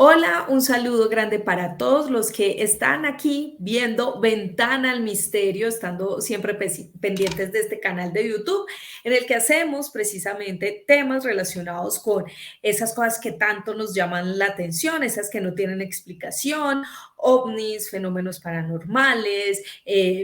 Hola, un saludo grande para todos los que están aquí viendo Ventana al Misterio, estando siempre pendientes de este canal de YouTube, en el que hacemos precisamente temas relacionados con esas cosas que tanto nos llaman la atención, esas que no tienen explicación, ovnis, fenómenos paranormales,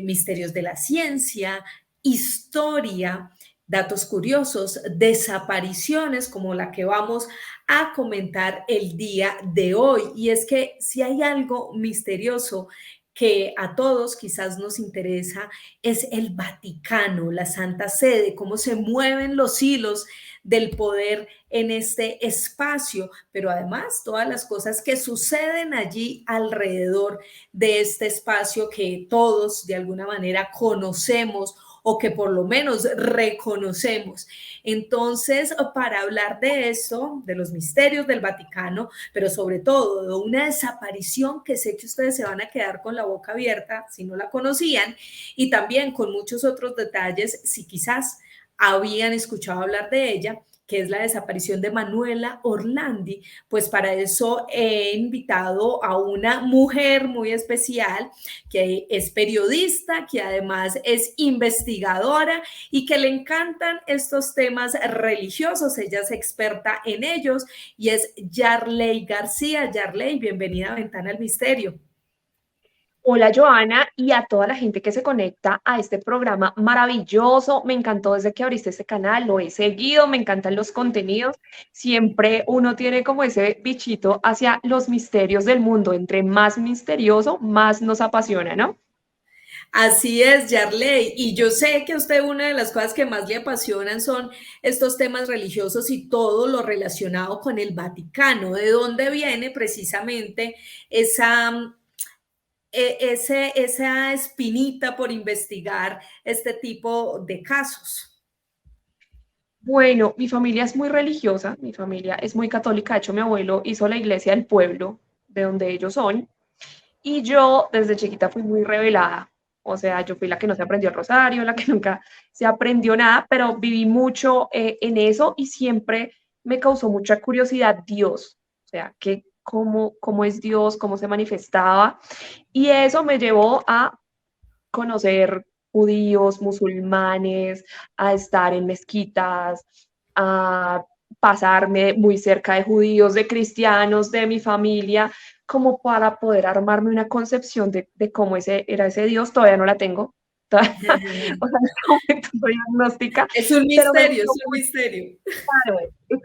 misterios de la ciencia, historia, datos curiosos, desapariciones como la que vamos a comentar el día de hoy. Y es que si hay algo misterioso que a todos quizás nos interesa, es el Vaticano, la Santa Sede, cómo se mueven los hilos del poder en este espacio, pero además todas las cosas que suceden allí alrededor de este espacio que todos de alguna manera conocemos o que por lo menos reconocemos. Entonces, para hablar de esto, de los misterios del Vaticano, pero sobre todo de una desaparición que sé que ustedes se van a quedar con la boca abierta si no la conocían, y también con muchos otros detalles si quizás habían escuchado hablar de ella, que es la desaparición de Manuela Orlandi, pues para eso he invitado a una mujer muy especial, que es periodista, que además es investigadora y que le encantan estos temas religiosos. Ella es experta en ellos y es Yarley García. Yarley, bienvenida a Ventana al Misterio. Hola Joana y a toda la gente que se conecta a este programa maravilloso. Me encantó desde que abriste este canal, lo he seguido, me encantan los contenidos. Siempre uno tiene como ese bichito hacia los misterios del mundo. Entre más misterioso, más nos apasiona, ¿no? Así es, Yarley. Y yo sé que a usted una de las cosas que más le apasionan son estos temas religiosos y todo lo relacionado con el Vaticano. ¿De dónde viene precisamente esa, esa espinita por investigar este tipo de casos? Bueno, mi familia es muy religiosa, mi familia es muy católica. De hecho, mi abuelo hizo la iglesia del pueblo, de donde ellos son. Y yo desde chiquita fui muy revelada. O sea, yo fui la que no se aprendió el rosario, la que nunca se aprendió nada, pero viví mucho en eso y siempre me causó mucha curiosidad Dios. O sea, cómo es Dios, cómo se manifestaba. Y eso me llevó a conocer judíos, musulmanes, a estar en mezquitas, a pasarme muy cerca de judíos, de cristianos, de mi familia, como para poder armarme una concepción de cómo era ese Dios. Todavía no la tengo. Todavía, o sea, en este momento soy agnóstica, Es un pero me misterio, es gustó un mucho, misterio. claro,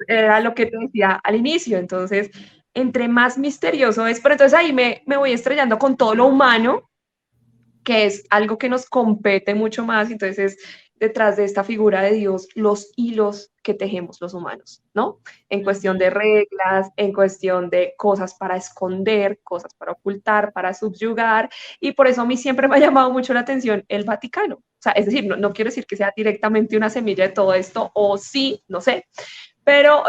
era lo que te decía al inicio. Entonces, entre más misterioso es, pero entonces ahí me voy estrellando con todo lo humano, que es algo que nos compete mucho más. Entonces, detrás de esta figura de Dios, los hilos que tejemos los humanos, ¿no? En cuestión de reglas, en cuestión de cosas para esconder, cosas para ocultar, para subyugar, y por eso a mí siempre me ha llamado mucho la atención el Vaticano. O sea, es decir, no quiero decir que sea directamente una semilla de todo esto, o sí, no sé, pero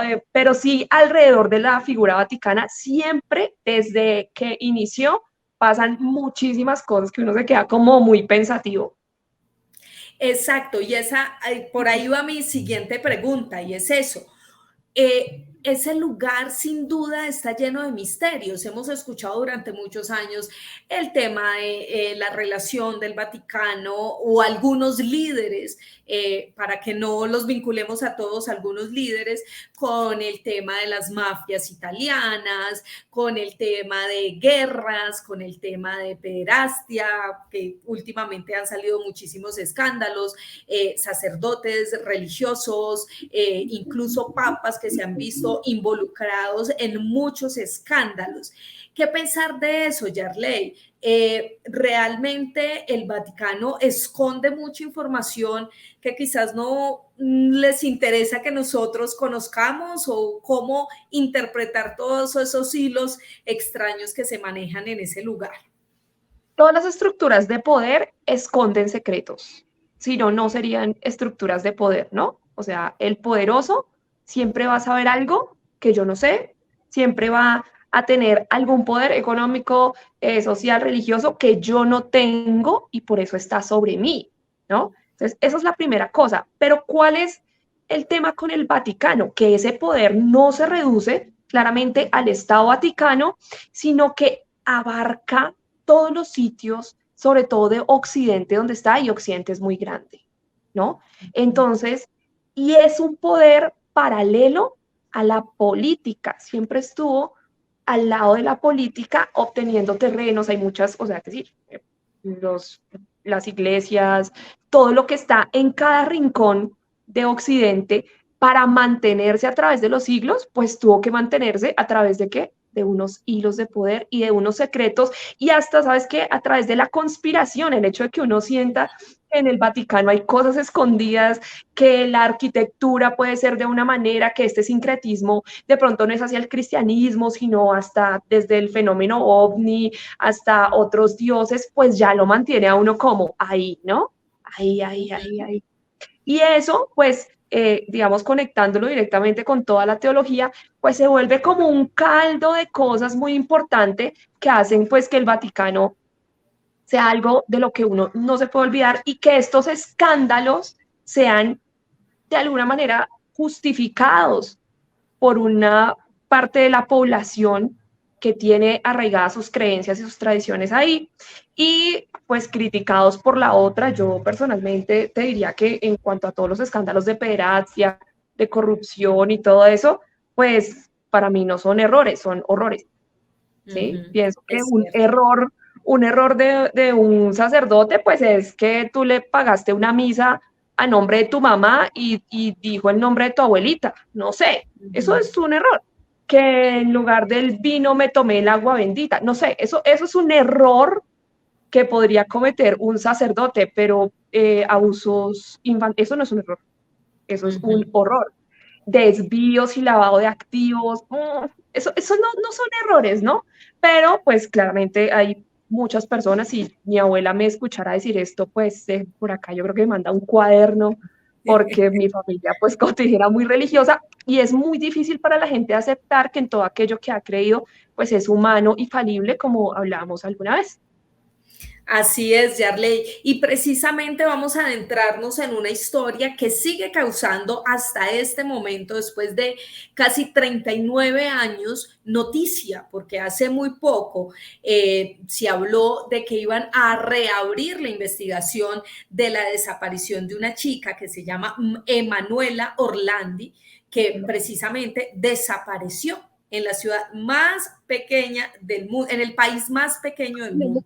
sí alrededor de la figura vaticana, siempre desde que inició, pasan muchísimas cosas que uno se queda como muy pensativo. Exacto, y esa, por ahí va mi siguiente pregunta, y es eso. Ese lugar sin duda está lleno de misterios. Hemos escuchado durante muchos años el tema de la relación del Vaticano o algunos líderes, para que no los vinculemos a todos, algunos líderes con el tema de las mafias italianas, con el tema de guerras, con el tema de pederastia, que últimamente han salido muchísimos escándalos, sacerdotes religiosos, incluso papas que se han visto involucrados en muchos escándalos. ¿Qué pensar de eso, Yarley? Realmente el Vaticano esconde mucha información que quizás no les interesa que nosotros conozcamos, o cómo interpretar todos esos hilos extraños que se manejan en ese lugar. Todas las estructuras de poder esconden secretos, si no, no serían estructuras de poder, ¿no? O sea, el poderoso siempre va a saber algo que yo no sé, siempre va a tener algún poder económico, social, religioso que yo no tengo y por eso está sobre mí, ¿no? Entonces, esa es la primera cosa. Pero ¿cuál es el tema con el Vaticano? Que ese poder no se reduce claramente al Estado Vaticano, sino que abarca todos los sitios, sobre todo de Occidente, donde está, y Occidente es muy grande, ¿no? Entonces, y es un poder paralelo a la política, siempre estuvo al lado de la política obteniendo terrenos, hay muchas, o sea, es decir, los, las iglesias, todo lo que está en cada rincón de Occidente para mantenerse a través de los siglos, pues tuvo que mantenerse a través de qué? De unos hilos de poder y de unos secretos y hasta, ¿sabes qué? A través de la conspiración, el hecho de que uno sienta que en el Vaticano hay cosas escondidas, que la arquitectura puede ser de una manera, que este sincretismo de pronto no es hacia el cristianismo, sino hasta desde el fenómeno ovni, hasta otros dioses, pues ya lo mantiene a uno como ahí, ¿no? Ahí. Y eso, pues, digamos, conectándolo directamente con toda la teología, pues se vuelve como un caldo de cosas muy importante que hacen, pues, que el Vaticano sea algo de lo que uno no se puede olvidar y que estos escándalos sean de alguna manera justificados por una parte de la población que tiene arraigadas sus creencias y sus tradiciones ahí, y pues criticados por la otra. Yo personalmente te diría que en cuanto a todos los escándalos de pederastia, de corrupción y todo eso, pues para mí no son errores, son horrores, ¿sí? Pienso que Es cierto. un error de un sacerdote, pues es que tú le pagaste una misa a nombre de tu mamá y dijo el nombre de tu abuelita, no sé, eso es un error. Que en lugar del vino me tomé el agua bendita, no sé, eso es un error que podría cometer un sacerdote, pero abusos infantiles, eso no es un error, eso es un horror. Desvíos y lavado de activos, eso no son errores, ¿no? Pero pues claramente hay muchas personas, y mi abuela me escuchará decir esto, pues por acá yo creo que me manda un cuaderno porque mi familia pues era muy religiosa y es muy difícil para la gente aceptar que en todo aquello que ha creído pues es humano y falible, como hablábamos alguna vez. Así es, Yarley. Y precisamente vamos a adentrarnos en una historia que sigue causando hasta este momento, después de casi 39 años, noticia, porque hace muy poco se habló de que iban a reabrir la investigación de la desaparición de una chica que se llama Emanuela Orlandi, que precisamente desapareció en la ciudad más pequeña del mundo, en el país más pequeño del mundo,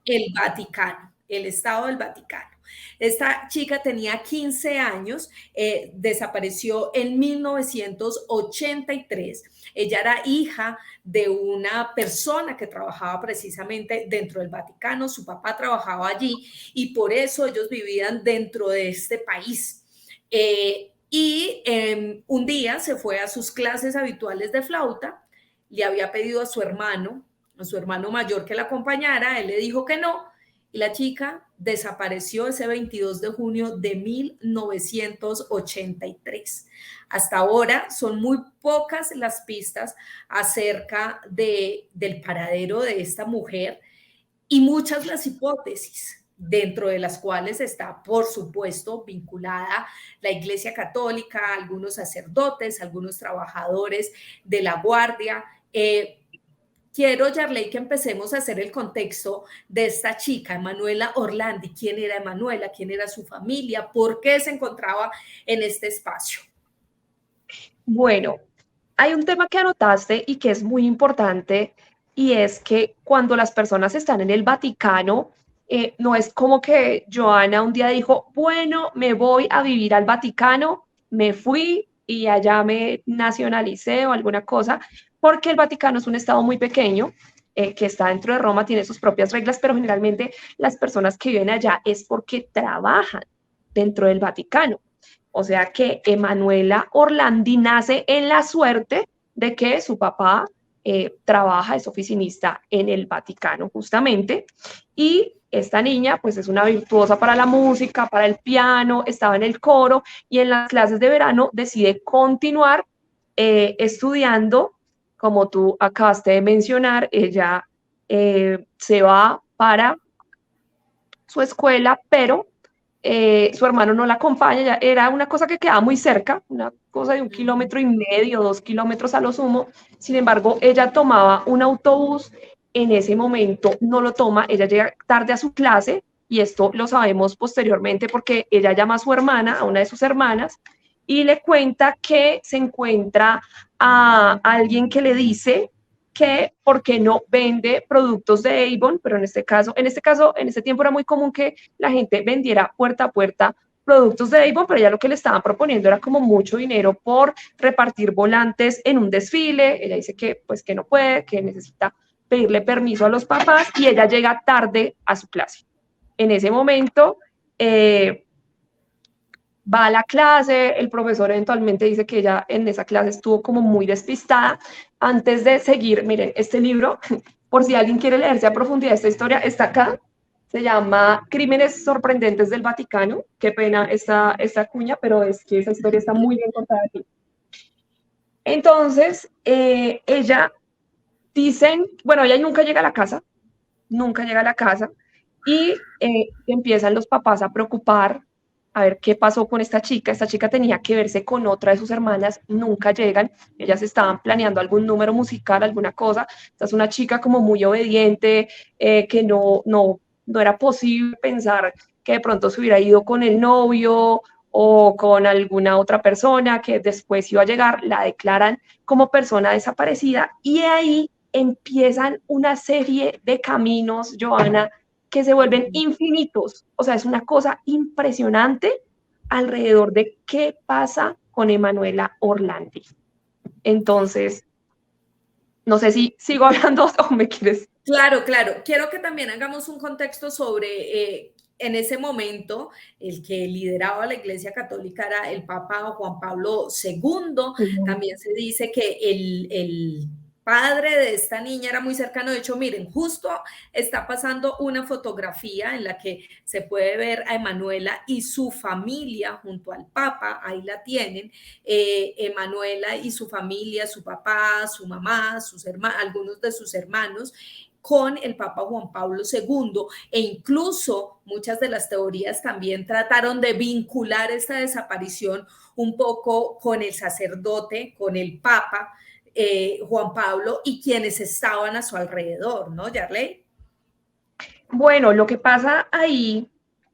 el Vaticano, el Estado del Vaticano. Esta chica tenía 15 años, desapareció en 1983. Ella era hija de una persona que trabajaba precisamente dentro del Vaticano, su papá trabajaba allí y por eso ellos vivían dentro de este país. Un día se fue a sus clases habituales de flauta, le había pedido a su hermano mayor que la acompañara, él le dijo que no, y la chica desapareció ese 22 de junio de 1983. Hasta ahora son muy pocas las pistas acerca del paradero de esta mujer y muchas las hipótesis, dentro de las cuales está, por supuesto, vinculada la Iglesia Católica, algunos sacerdotes, algunos trabajadores de la guardia. Quiero, Yarley, que empecemos a hacer el contexto de esta chica, Emanuela Orlandi. ¿Quién era Emanuela? ¿Quién era su familia? ¿Por qué se encontraba en este espacio? Bueno, hay un tema que anotaste y que es muy importante, y es que cuando las personas están en el Vaticano, no es como que Joana un día dijo, bueno, me voy a vivir al Vaticano, me fui y allá me nacionalicé o alguna cosa, porque el Vaticano es un estado muy pequeño, que está dentro de Roma, tiene sus propias reglas, pero generalmente las personas que viven allá es porque trabajan dentro del Vaticano. O sea que Emanuela Orlandi nace en la suerte de que su papá trabaja, es oficinista en el Vaticano justamente, y esta niña pues es una virtuosa para la música, para el piano, estaba en el coro y en las clases de verano decide continuar estudiando, como tú acabaste de mencionar, ella se va para su escuela, pero su hermano no la acompaña, ya era una cosa que quedaba muy cerca, una cosa de 1,5 kilómetros, 2 kilómetros a lo sumo. Sin embargo, ella tomaba un autobús, en ese momento no lo toma, ella llega tarde a su clase, y esto lo sabemos posteriormente porque ella llama a su hermana, a una de sus hermanas, y le cuenta que se encuentra a alguien que le dice que por qué no vende productos de Avon, pero en este tiempo era muy común que la gente vendiera puerta a puerta productos de Avon, pero ella lo que le estaban proponiendo era como mucho dinero por repartir volantes en un desfile. Ella dice que pues que no puede, que necesita pedirle permiso a los papás, y ella llega tarde a su clase. En ese momento va a la clase, el profesor eventualmente dice que ella en esa clase estuvo como muy despistada. Antes de seguir, miren, este libro, por si alguien quiere leerse a profundidad esta historia, está acá. Se llama Crímenes sorprendentes del Vaticano. Qué pena esta cuña, pero es que esa historia está muy bien contada aquí. Entonces, ella, dicen, bueno, ella nunca llega a la casa, nunca llega a la casa, y empiezan los papás a preocupar a ver qué pasó con esta chica. Esta chica tenía que verse con otra de sus hermanas, nunca llegan, ellas estaban planeando algún número musical, alguna cosa. Esta es una chica como muy obediente, que no era posible pensar que de pronto se hubiera ido con el novio o con alguna otra persona que después iba a llegar. La declaran como persona desaparecida, y ahí empiezan una serie de caminos, Joana, que se vuelven infinitos. O sea, es una cosa impresionante alrededor de qué pasa con Emanuela Orlandi. Entonces, no sé si sigo hablando o me quieres. Claro, claro. Quiero que también hagamos un contexto sobre, en ese momento, el que lideraba la Iglesia Católica era el Papa Juan Pablo II. También se dice que el padre de esta niña era muy cercano. De hecho, miren, justo está pasando una fotografía en la que se puede ver a Emanuela y su familia junto al Papa. Ahí la tienen. Emanuela y su familia, su papá, su mamá, algunos de sus hermanos, con el Papa Juan Pablo II, e incluso muchas de las teorías también trataron de vincular esta desaparición un poco con el sacerdote, con el Papa Juan Pablo y quienes estaban a su alrededor, ¿no, Yarley? Bueno, lo que pasa ahí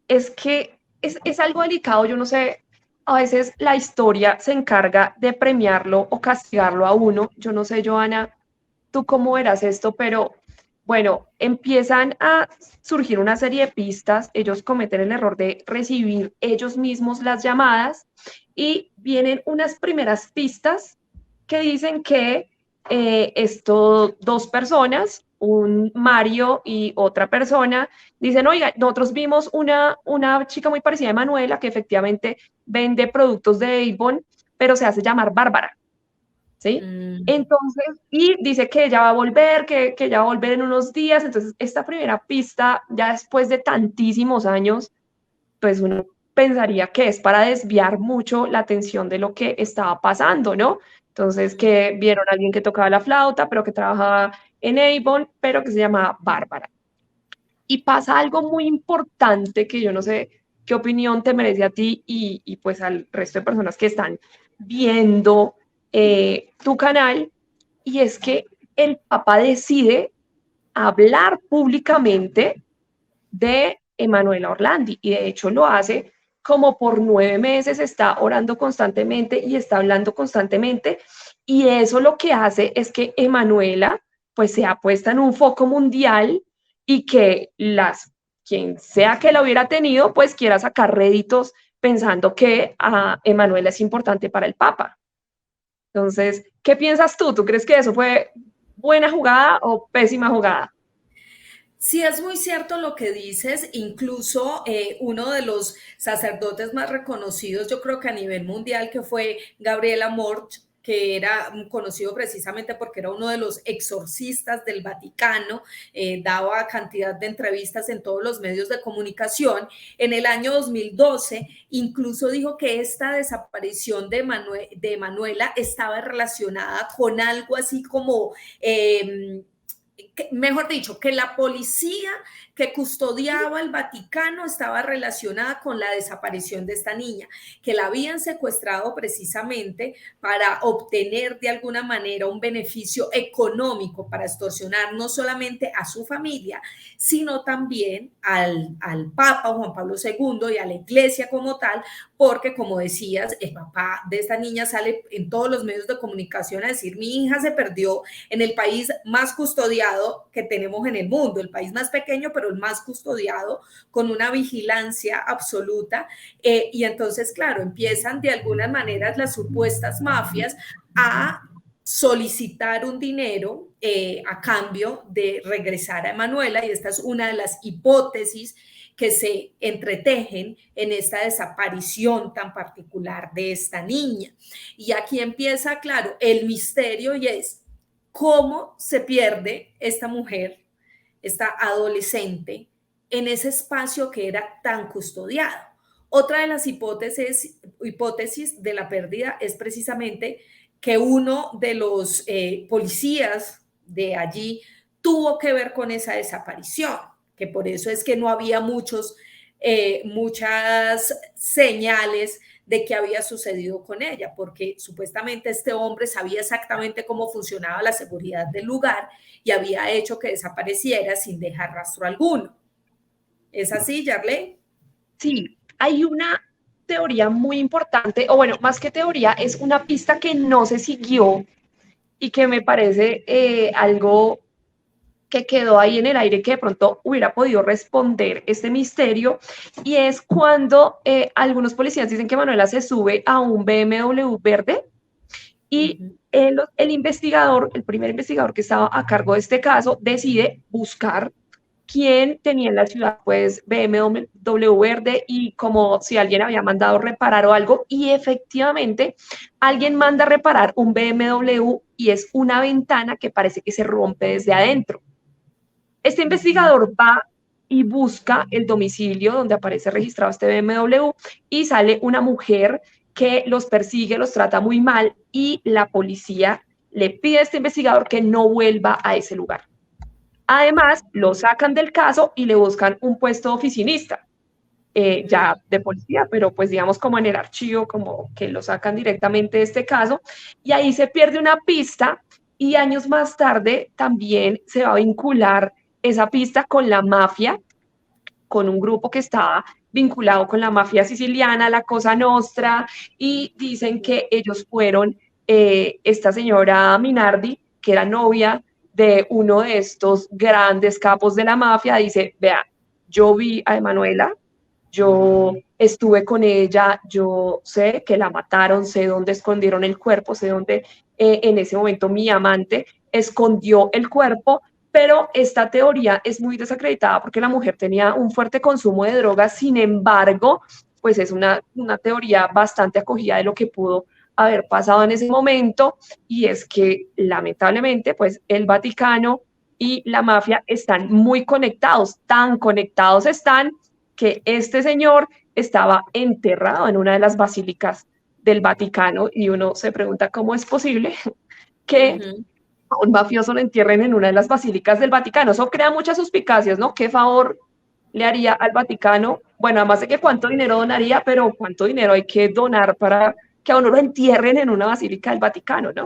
es que es algo delicado. Yo no sé, a veces la historia se encarga de premiarlo o castigarlo a uno. Yo no sé, Joana, tú cómo verás esto, pero bueno, empiezan a surgir una serie de pistas. Ellos cometen el error de recibir ellos mismos las llamadas, y vienen unas primeras pistas que dicen que dos personas, un Mario y otra persona, dicen: oiga, nosotros vimos una chica muy parecida a Manuela que efectivamente vende productos de Avon, pero se hace llamar Bárbara, ¿sí? Entonces, y dice que ella va a volver, que ella va a volver en unos días. Entonces, esta primera pista, ya después de tantísimos años, pues uno pensaría que es para desviar mucho la atención de lo que estaba pasando, ¿no? Entonces, que vieron a alguien que tocaba la flauta, pero que trabajaba en Avon, pero que se llamaba Bárbara. Y pasa algo muy importante que yo no sé qué opinión te merece a ti y pues al resto de personas que están viendo tu canal, y es que el Papa decide hablar públicamente de Emanuela Orlandi, y de hecho lo hace como por 9 meses, está orando constantemente y está hablando constantemente, y eso lo que hace es que Emanuela pues se ha puesto en un foco mundial, y que quien sea que la hubiera tenido pues quiera sacar réditos pensando que Emanuela es importante para el Papa. Entonces, ¿qué piensas tú? ¿Tú crees que eso fue buena jugada o pésima jugada? Sí, es muy cierto lo que dices. Incluso uno de los sacerdotes más reconocidos, yo creo que a nivel mundial, que fue Gabriel Amort, que era conocido precisamente porque era uno de los exorcistas del Vaticano, daba cantidad de entrevistas en todos los medios de comunicación. En el año 2012, incluso dijo que esta desaparición de Manuela estaba relacionada con algo así como mejor dicho, que la policía que custodiaba el Vaticano estaba relacionada con la desaparición de esta niña, que la habían secuestrado precisamente para obtener de alguna manera un beneficio económico, para extorsionar no solamente a su familia, sino también al Papa Juan Pablo II y a la iglesia como tal, porque como decías, el papá de esta niña sale en todos los medios de comunicación a decir: mi hija se perdió en el país más custodiado que tenemos en el mundo, el país más pequeño, pero el más custodiado, con una vigilancia absoluta. Y entonces, claro, empiezan de algunas maneras las supuestas mafias a solicitar un dinero a cambio de regresar a Emanuela, y esta es una de las hipótesis que se entretejen en esta desaparición tan particular de esta niña. Y aquí empieza, claro, el misterio, y es cómo se pierde esta mujer, esta adolescente, en ese espacio que era tan custodiado. Otra de las hipótesis de la pérdida es precisamente que uno de los policías de allí tuvo que ver con esa desaparición, que por eso es que no había muchas señales de qué había sucedido con ella, porque supuestamente este hombre sabía exactamente cómo funcionaba la seguridad del lugar y había hecho que desapareciera sin dejar rastro alguno. ¿Es así, Yarley? Sí, hay una teoría muy importante, o bueno, más que teoría, es una pista que no se siguió y que me parece algo que quedó ahí en el aire que de pronto hubiera podido responder este misterio, y es cuando algunos policías dicen que Manuela se sube a un BMW verde y el investigador, el primer investigador que estaba a cargo de este caso, decide buscar quién tenía en la ciudad pues BMW verde y como si alguien había mandado reparar o algo, y efectivamente alguien manda a reparar un BMW y es una ventana que parece que se rompe desde adentro. Este investigador va y busca el domicilio donde aparece registrado este BMW y sale una mujer que los persigue, los trata muy mal, y la policía le pide a este investigador que no vuelva a ese lugar. Además, lo sacan del caso y le buscan un puesto de oficinista, ya de policía, pero pues digamos como en el archivo, como que lo sacan directamente de este caso, y ahí se pierde una pista, y años más tarde también se va a vincular esa pista con la mafia, con un grupo que estaba vinculado con la mafia siciliana, la Cosa Nostra, y dicen que ellos fueron esta señora Minardi, que era novia de uno de estos grandes capos de la mafia, dice: vea, yo vi a Emanuela, yo estuve con ella, yo sé que la mataron, sé dónde escondieron el cuerpo, sé dónde en ese momento mi amante escondió el cuerpo, pero esta teoría es muy desacreditada porque la mujer tenía un fuerte consumo de drogas. Sin embargo, pues es una teoría bastante acogida de lo que pudo haber pasado en ese momento, y es que lamentablemente pues el Vaticano y la mafia están muy conectados, tan conectados están que este señor estaba enterrado en una de las basílicas del Vaticano, y uno se pregunta cómo es posible que a un mafioso lo entierren en una de las basílicas del Vaticano. Eso crea muchas suspicacias, ¿no? ¿Qué favor le haría al Vaticano? Bueno, además de que cuánto dinero donaría, pero cuánto dinero hay que donar para que a uno lo entierren en una basílica del Vaticano, ¿no?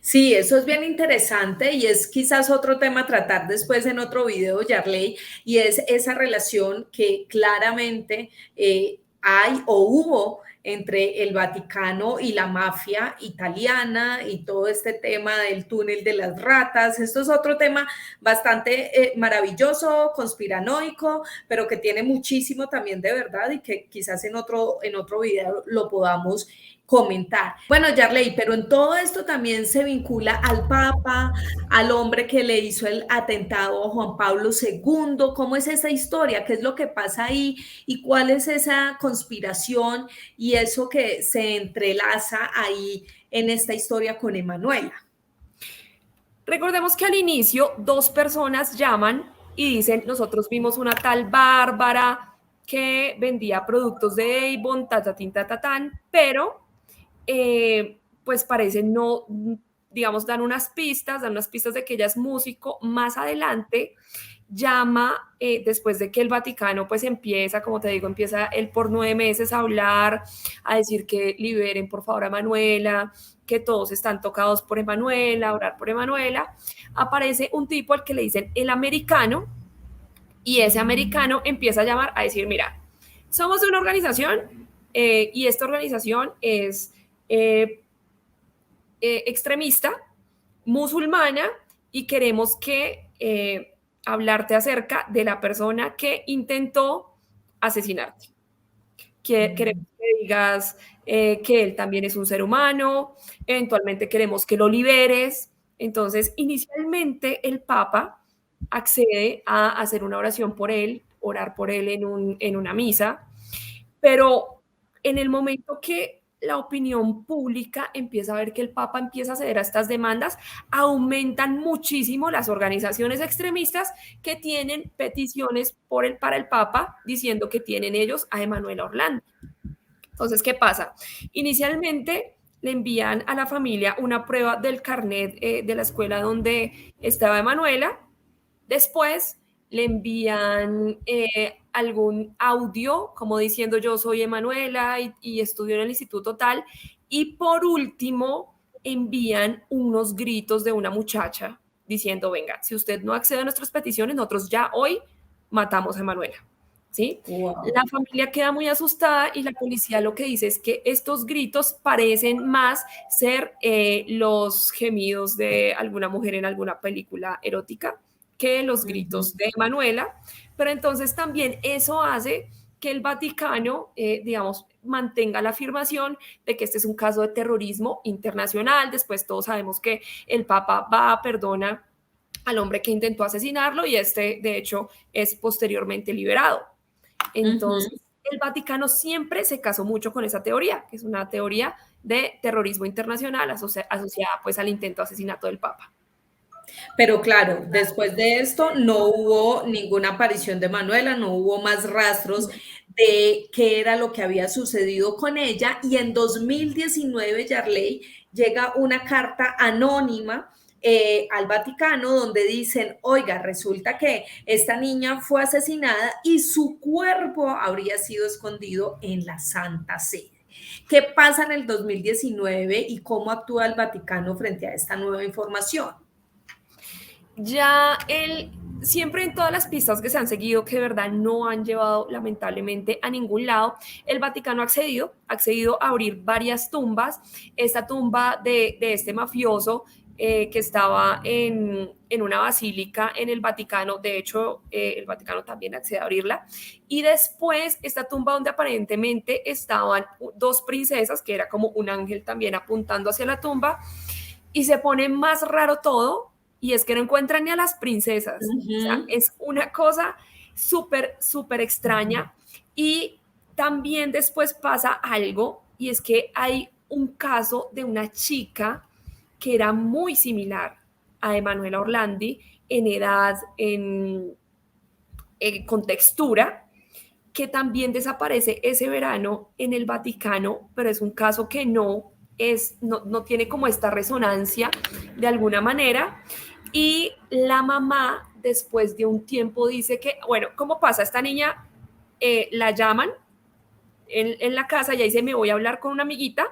Sí, eso es bien interesante y es quizás otro tema a tratar después en otro video, Yarley, y es esa relación que claramente hay o hubo entre el Vaticano y la mafia italiana y todo este tema del túnel de las ratas. Esto es otro tema bastante maravilloso, conspiranoico, pero que tiene muchísimo también de verdad y que quizás en otro video lo podamos comentar. Bueno, Yarley, pero en todo esto también se vincula al Papa, al hombre que le hizo el atentado a Juan Pablo II. ¿Cómo es esa historia? ¿Qué es lo que pasa ahí? ¿Y cuál es esa conspiración y eso que se entrelaza ahí en esta historia con Emanuela? Recordemos que al inicio dos personas llaman y dicen: nosotros vimos una tal Bárbara que vendía productos de Avon, tatatín, tatatán, pero pues parece digamos, dan unas pistas de que ella es músico. Más adelante llama, después de que el Vaticano pues empieza, como te digo, empieza él por 9 meses a hablar, a decir que liberen por favor a Emanuela, que todos están tocados por Emanuela, a orar por Emanuela, aparece un tipo al que le dicen el americano, y ese americano empieza a llamar a decir, mira, somos una organización y esta organización es extremista, musulmana, y queremos que hablarte acerca de la persona que intentó asesinarte. Queremos que digas que él también es un ser humano, eventualmente queremos que lo liberes. Entonces, inicialmente el Papa accede a hacer una oración por él, orar por él en una misa, pero en el momento que la opinión pública empieza a ver que el Papa empieza a ceder a estas demandas, aumentan muchísimo las organizaciones extremistas que tienen peticiones para el Papa diciendo que tienen ellos a Emanuela Orlandi. Entonces, ¿qué pasa? Inicialmente le envían a la familia una prueba del carnet de la escuela donde estaba Emanuela. Después le envían algún audio como diciendo yo soy Emanuela y estudio en el instituto tal. Y por último envían unos gritos de una muchacha diciendo, venga, si usted no accede a nuestras peticiones, nosotros ya hoy matamos a Emanuela. ¿Sí? Wow. La familia queda muy asustada y la policía lo que dice es que estos gritos parecen más ser los gemidos de alguna mujer en alguna película erótica que los gritos de Emanuela, pero entonces también eso hace que el Vaticano, digamos, mantenga la afirmación de que este es un caso de terrorismo internacional. Después todos sabemos que el Papa va, perdona al hombre que intentó asesinarlo y este, de hecho, es posteriormente liberado. Entonces, el Vaticano siempre se casó mucho con esa teoría, que es una teoría de terrorismo internacional asociada pues al intento de asesinato del Papa. Pero claro, después de esto no hubo ninguna aparición de Manuela, no hubo más rastros de qué era lo que había sucedido con ella. Y en 2019, Yarley, llega una carta anónima al Vaticano donde dicen, oiga, resulta que esta niña fue asesinada y su cuerpo habría sido escondido en la Santa Sede. ¿Qué pasa en el 2019 y cómo actúa el Vaticano frente a esta nueva información? Ya siempre en todas las pistas que se han seguido, que de verdad no han llevado lamentablemente a ningún lado, el Vaticano ha accedido a abrir varias tumbas. Esta tumba de este mafioso que estaba en una basílica en el Vaticano, de hecho el Vaticano también accede a abrirla, y después esta tumba donde aparentemente estaban dos princesas, que era como un ángel también apuntando hacia la tumba, y se pone más raro todo. Y es que no encuentran ni a las princesas. O sea, es una cosa súper, súper extraña. Y también después pasa algo, y es que hay un caso de una chica que era muy similar a Emanuela Orlandi en edad, con textura, que también desaparece ese verano en el Vaticano, pero es un caso que no tiene como esta resonancia de alguna manera. Y la mamá, después de un tiempo, dice que, bueno, ¿cómo pasa? Esta niña la llaman en la casa, ella dice, me voy a hablar con una amiguita,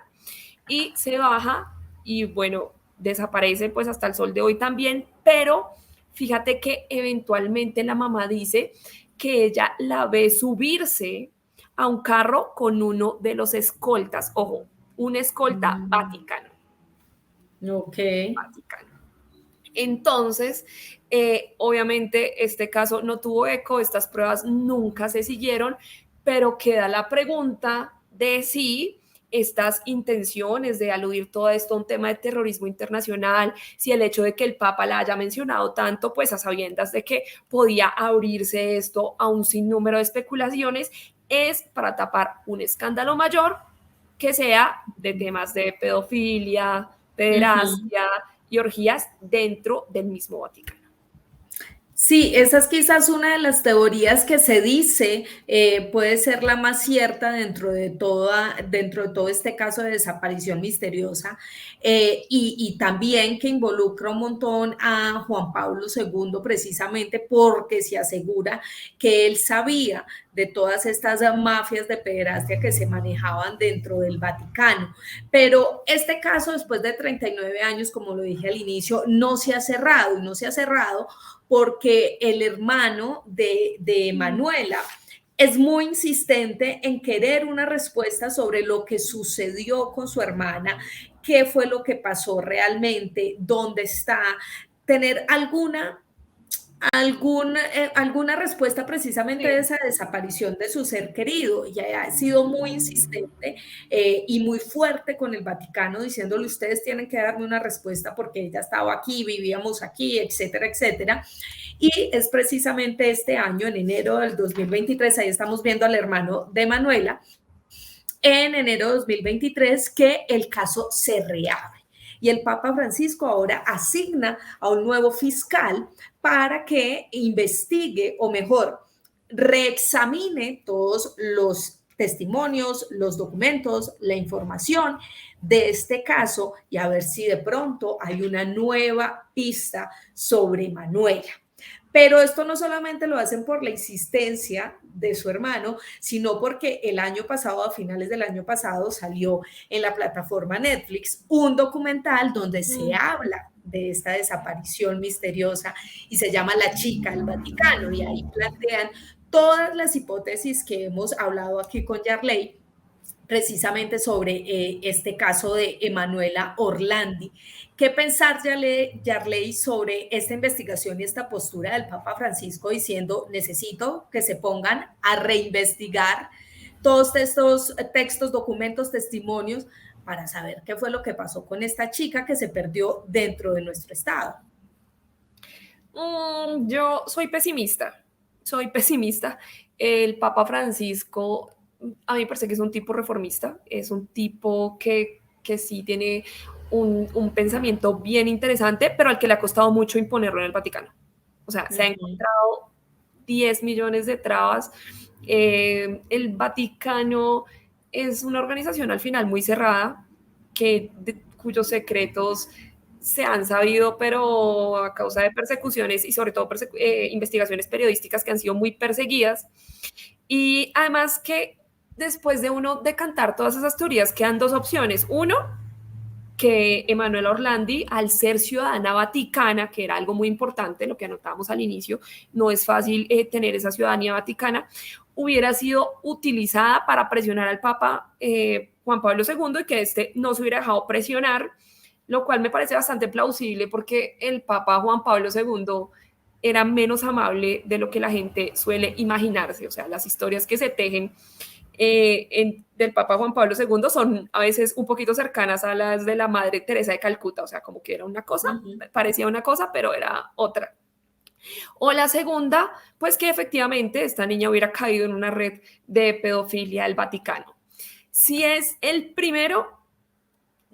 y se baja y, bueno, desaparece pues hasta el sol de hoy también, pero fíjate que eventualmente la mamá dice que ella la ve subirse a un carro con uno de los escoltas, ojo, un escolta Vaticano. Ok. Vaticano. Entonces, obviamente este caso no tuvo eco, estas pruebas nunca se siguieron, pero queda la pregunta de si estas intenciones de aludir todo esto a un tema de terrorismo internacional, si el hecho de que el Papa la haya mencionado tanto, pues a sabiendas de que podía abrirse esto a un sinnúmero de especulaciones, es para tapar un escándalo mayor que sea de temas de pedofilia, pederastia y orgías dentro del mismo Vaticano. Sí, esa es quizás una de las teorías que se dice puede ser la más cierta dentro de todo este caso de desaparición misteriosa y también que involucra un montón a Juan Pablo II precisamente porque se asegura que él sabía de todas estas mafias de pederastia que se manejaban dentro del Vaticano. Pero este caso, después de 39 años, como lo dije al inicio, no se ha cerrado y no se ha cerrado porque el hermano de Manuela es muy insistente en querer una respuesta sobre lo que sucedió con su hermana, qué fue lo que pasó realmente, dónde está, tener alguna respuesta precisamente de Sí. esa desaparición de su ser querido. Y ha sido muy insistente y muy fuerte con el Vaticano, diciéndole ustedes tienen que darme una respuesta porque ella estaba aquí, vivíamos aquí, etcétera, etcétera. Y es precisamente este año, en enero del 2023, ahí estamos viendo al hermano de Manuela, en enero de 2023, que el caso se reabre. Y el Papa Francisco ahora asigna a un nuevo fiscal para que investigue, o mejor, reexamine todos los testimonios, los documentos, la información de este caso y a ver si de pronto hay una nueva pista sobre Manuela. Pero esto no solamente lo hacen por la insistencia de su hermano, sino porque el año pasado, a finales del año pasado, salió en la plataforma Netflix un documental donde se habla de esta desaparición misteriosa y se llama La chica del Vaticano, y ahí plantean todas las hipótesis que hemos hablado aquí con Yarley precisamente sobre este caso de Emanuela Orlandi. ¿Qué pensar, Yarley, sobre esta investigación y esta postura del Papa Francisco diciendo necesito que se pongan a reinvestigar todos estos textos, documentos, testimonios para saber qué fue lo que pasó con esta chica que se perdió dentro de nuestro estado? Yo soy pesimista, El Papa Francisco, a mí me parece que es un tipo reformista, es un tipo que sí tiene un pensamiento bien interesante, pero al que le ha costado mucho imponerlo en el Vaticano. O sea, se ha encontrado 10 millones de trabas. El Vaticano es una organización al final muy cerrada, cuyos secretos se han sabido, pero a causa de persecuciones y sobre todo investigaciones periodísticas que han sido muy perseguidas. Y además que después de uno decantar todas esas teorías, quedan dos opciones. Uno, que Emanuela Orlandi, al ser ciudadana vaticana, que era algo muy importante, lo que anotábamos al inicio, no es fácil tener esa ciudadanía vaticana, hubiera sido utilizada para presionar al Papa Juan Pablo II y que éste no se hubiera dejado presionar, lo cual me parece bastante plausible porque el Papa Juan Pablo II era menos amable de lo que la gente suele imaginarse. O sea, las historias que se tejen del Papa Juan Pablo II son a veces un poquito cercanas a las de la Madre Teresa de Calcuta, o sea, como que era una cosa, parecía una cosa, pero era otra. O la segunda, pues que efectivamente esta niña hubiera caído en una red de pedofilia del Vaticano. Si es el primero,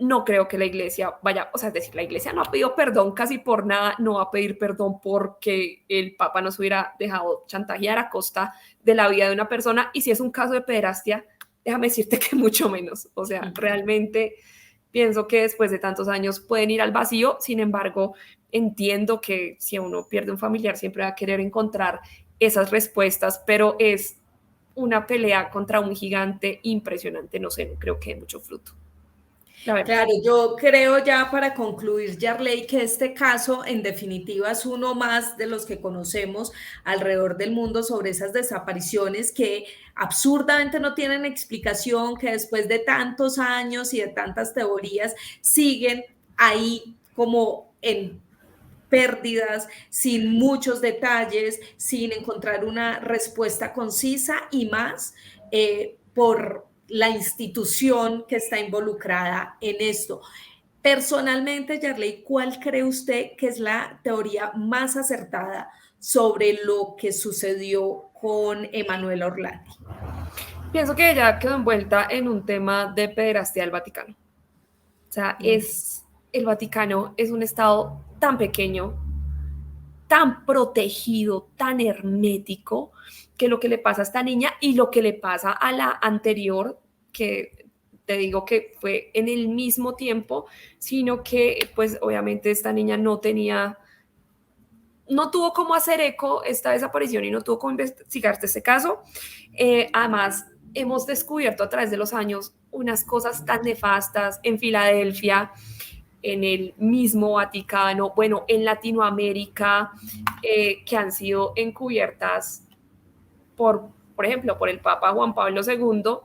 no creo que la iglesia vaya, o sea, es decir, la iglesia no ha pedido perdón casi por nada, no va a pedir perdón porque el Papa nos hubiera dejado chantajear a costa de la vida de una persona, y si es un caso de pederastia, déjame decirte que mucho menos. O sea, realmente pienso que después de tantos años pueden ir al vacío. Sin embargo, entiendo que si uno pierde un familiar siempre va a querer encontrar esas respuestas, pero es una pelea contra un gigante impresionante. No sé, no creo que dé mucho fruto. Claro, yo creo ya para concluir, Yarley, que este caso en definitiva es uno más de los que conocemos alrededor del mundo sobre esas desapariciones que absurdamente no tienen explicación, que después de tantos años y de tantas teorías siguen ahí como en pérdidas, sin muchos detalles, sin encontrar una respuesta concisa y más por la institución que está involucrada en esto. Personalmente, Yarley, ¿cuál cree usted que es la teoría más acertada sobre lo que sucedió con Emanuela Orlandi? Pienso que ella quedó envuelta en un tema de pederastia del Vaticano. O sea, el Vaticano es un estado tan pequeño tan protegido, tan hermético, que lo que le pasa a esta niña y lo que le pasa a la anterior, que te digo que fue en el mismo tiempo, sino que pues obviamente esta niña no tuvo cómo hacer eco esta desaparición y no tuvo cómo investigarse este caso. Además, hemos descubierto a través de los años unas cosas tan nefastas en Filadelfia, en el mismo Vaticano, bueno, en Latinoamérica, que han sido encubiertas por ejemplo, por el Papa Juan Pablo II,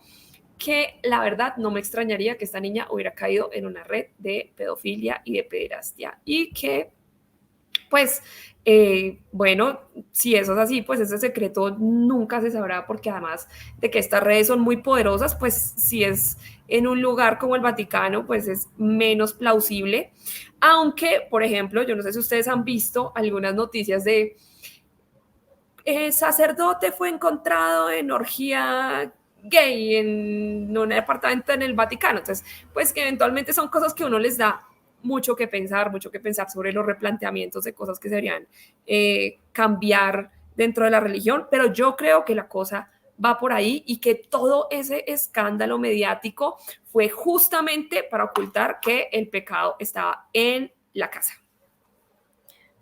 que la verdad no me extrañaría que esta niña hubiera caído en una red de pedofilia y de pederastia y que pues bueno, si eso es así, pues ese secreto nunca se sabrá porque además de que estas redes son muy poderosas, pues si es en un lugar como el Vaticano, pues es menos plausible. Aunque, por ejemplo, yo no sé si ustedes han visto algunas noticias de sacerdote fue encontrado en orgía gay en un departamento en el Vaticano. Entonces, pues que eventualmente son cosas que uno les da mucho que pensar sobre los replanteamientos de cosas que se deberían cambiar dentro de la religión, pero yo creo que la cosa va por ahí y que todo ese escándalo mediático fue justamente para ocultar que el pecado estaba en la casa.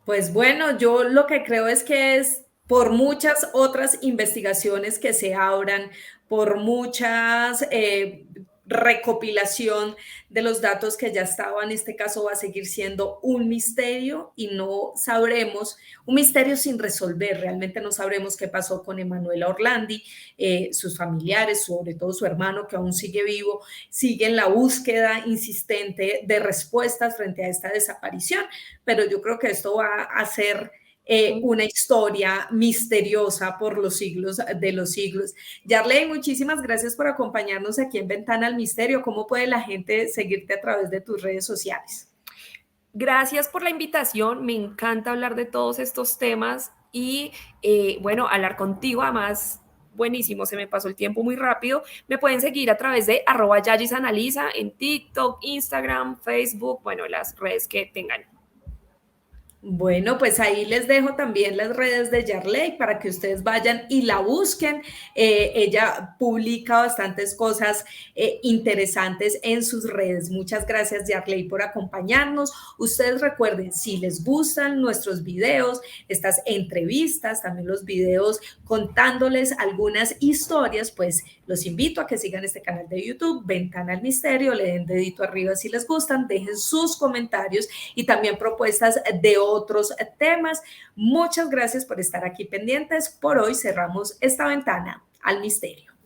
Pues bueno, yo lo que creo es que es por muchas otras investigaciones que se abran, por muchas recopilación de los datos que ya estaban, este caso va a seguir siendo un misterio y no sabremos, un misterio sin resolver, realmente no sabremos qué pasó con Emanuela Orlandi, sus familiares, sobre todo su hermano que aún sigue vivo, siguen la búsqueda insistente de respuestas frente a esta desaparición, pero yo creo que esto va a ser una historia misteriosa por los siglos de los siglos. Yarley, muchísimas gracias por acompañarnos aquí en Ventana al Misterio. ¿Cómo puede la gente seguirte a través de tus redes sociales? Gracias por la invitación, me encanta hablar de todos estos temas y bueno, hablar contigo además. Buenísimo, se me pasó el tiempo muy rápido. Me pueden seguir a través de @yayisanaliza en TikTok, Instagram, Facebook, bueno, las redes que tengan. Bueno, pues ahí les dejo también las redes de Yarley para que ustedes vayan y la busquen. Ella publica bastantes cosas interesantes en sus redes. Muchas gracias, Yarley, por acompañarnos. Ustedes recuerden, si les gustan nuestros videos, estas entrevistas, también los videos contándoles algunas historias, pues los invito a que sigan este canal de YouTube, Ventana al Misterio, le den dedito arriba si les gustan, dejen sus comentarios y también propuestas de otros temas. Muchas gracias por estar aquí pendientes. Por hoy cerramos esta ventana al misterio.